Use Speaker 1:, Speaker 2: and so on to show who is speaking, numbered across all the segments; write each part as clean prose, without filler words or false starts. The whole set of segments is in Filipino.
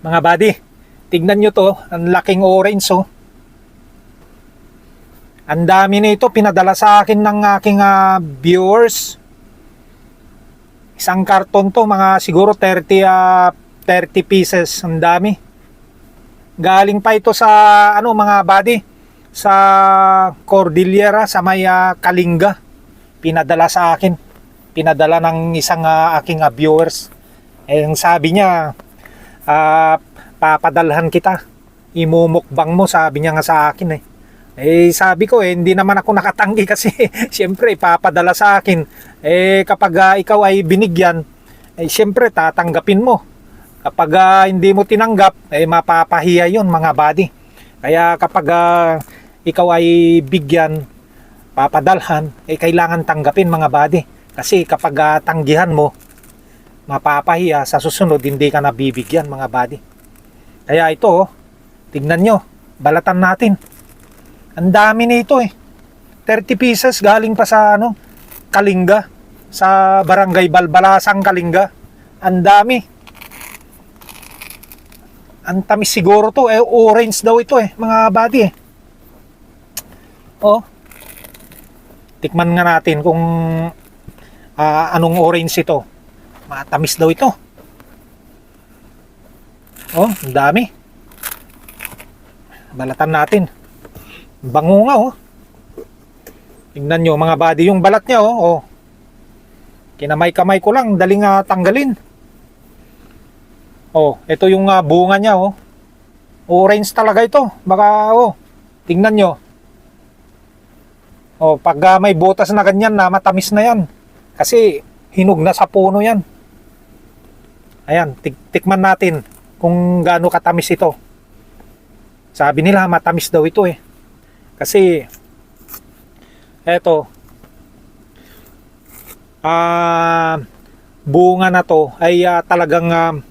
Speaker 1: Mga buddy, tignan nyo to, ang laking orange oh. Ang dami nito pinadala sa akin ng aking viewers. Isang karton to, mga siguro 30 pieces, ang dami. Galing pa ito sa mga buddy, sa Cordillera, sa may Kalinga. Pinadala sa akin. Pinadala ng isang aking viewers. Ang sabi niya, papadalhan kita. Imumukbang mo, sabi niya nga sa akin eh. Sabi ko hindi naman ako nakatanggi kasi siyempre papadala sa akin. Kapag ikaw ay binigyan, siyempre tatanggapin mo. Kapag hindi mo tinanggap, mapapahiya yon mga buddy. Kaya kapag ikaw ay bigyan, papadalhan, kailangan tanggapin mga buddy. Kasi kapag tanggihan mo, mapapahiya, sa susunod hindi ka nabibigyan mga buddy. Kaya ito, tignan nyo, balatan natin. Ang dami nito 30 pieces galing pa sa Kalinga, sa Barangay Balbalasang Kalinga. Ang dami. Ang tamis siguro to, orange daw ito mga buddy Oh. Tikman nga natin kung anong orange ito. Matamis daw ito. Oh, ang dami. Balatan natin. Bango nga Tingnan nyo mga buddy yung balat niya Kinamay-kamay ko lang, daling tanggalin. Ito yung bunga niya Orange talaga ito. Baka tingnan nyo. Pag may butas na ganyan na matamis na yan. Kasi hinog na sa puno yan. Ayan, tikman natin kung gaano katamis ito. Sabi nila matamis daw ito Kasi eto bunga na to ay talagang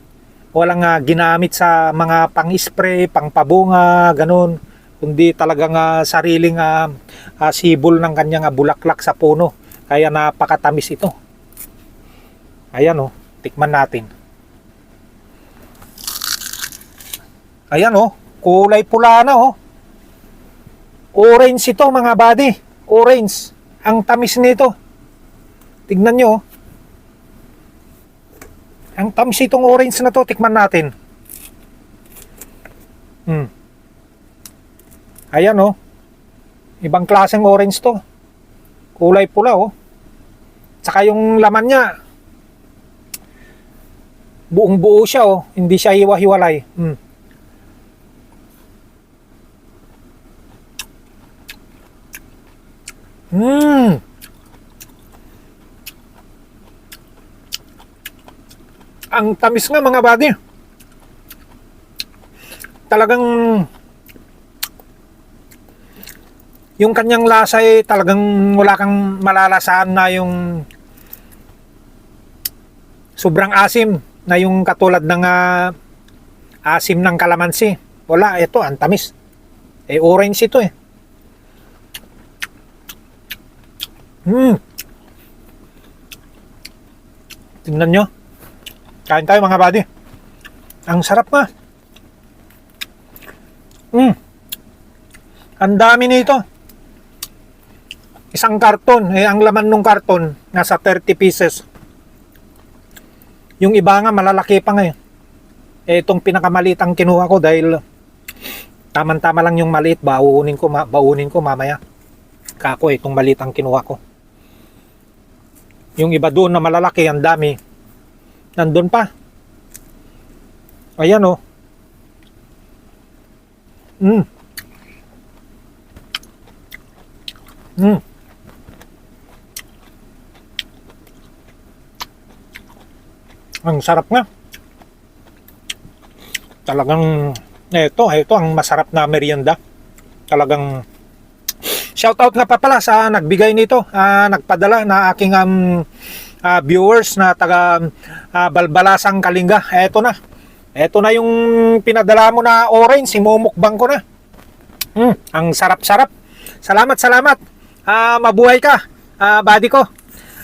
Speaker 1: walang ginamit sa mga pang-spray, pang-pabunga, ganun. Kundi talagang sariling sibol ng kanyang bulaklak sa puno. Kaya napakatamis ito. Ayan tikman natin. Ayan kulay pula na Orange ito mga buddy. Orange. Ang tamis nito. Tignan nyo. Ang tamis itong orange na to. Tikman natin. Ayan Ibang klaseng orange to. Kulay pula Tsaka yung laman niya. Buong buo siya Hindi siya hiwa-hiwalay. Ang tamis nga mga buddy. Talagang yung kanyang lasa talagang wala kang malalasahan na yung sobrang asim na yung katulad ng asim ng kalamansi. Wala, ito ang tamis. Orange ito Tingnan nyo. Kain tayo mga buddy. Ang sarap nga. Ang dami nito. Isang karton. Ang laman ng karton nasa 30 pieces. Yung iba nga malalaki pa nga itong pinakamaliit ang kinuha ko dahil tamang-tama lang yung maliit. Baunin ko mamaya. Kako itong maliit ang kinuha ko. Yung iba doon na malalaki, ang dami. Nandun pa. Ayan Ang sarap nga. Talagang ito ang masarap na merienda. Talagang shoutout nga pa pala sa nagbigay nito, nagpadala na aking viewers na taga Balbalasang Kalinga. Eto na yung pinadala mo na orange, imumukbang ko na. Ang sarap-sarap. Salamat. Mabuhay ka, buddy ko.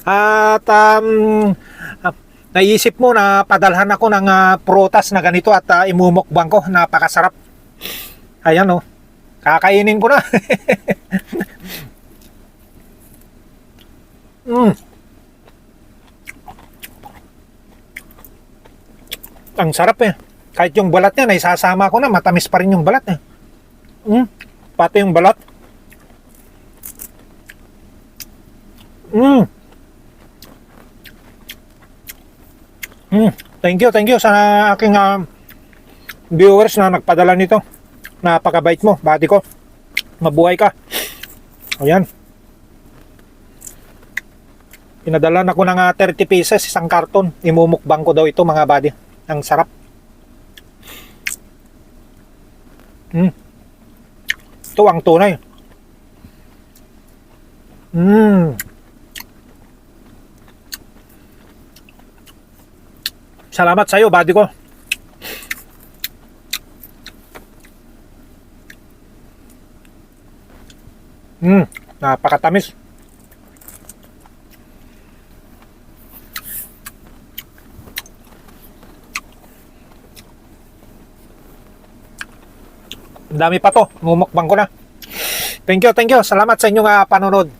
Speaker 1: At naisip mo na padalhan ako ng prutas na ganito at imumukbang ko. Napakasarap. Ayan oh. Kakainin ko na. mm. Ang sarap eh. Kahit yung balat niya, naisasama ko na. Matamis pa rin yung balat eh. Pati yung balat. Thank you sa aking viewers na nagpadala nito. Napakabait mo, buddy ko. Mabuhay ka. Ayan. Pinadalan ako ng 30 pieces, isang karton. Imumukbang ko daw ito mga buddy. Ang sarap. Ito ang tunay. Salamat sa iyo, buddy ko. Napakatamis. Ang dami pa to. Mumukbang ko na. Thank you. Salamat sa inyong panonood.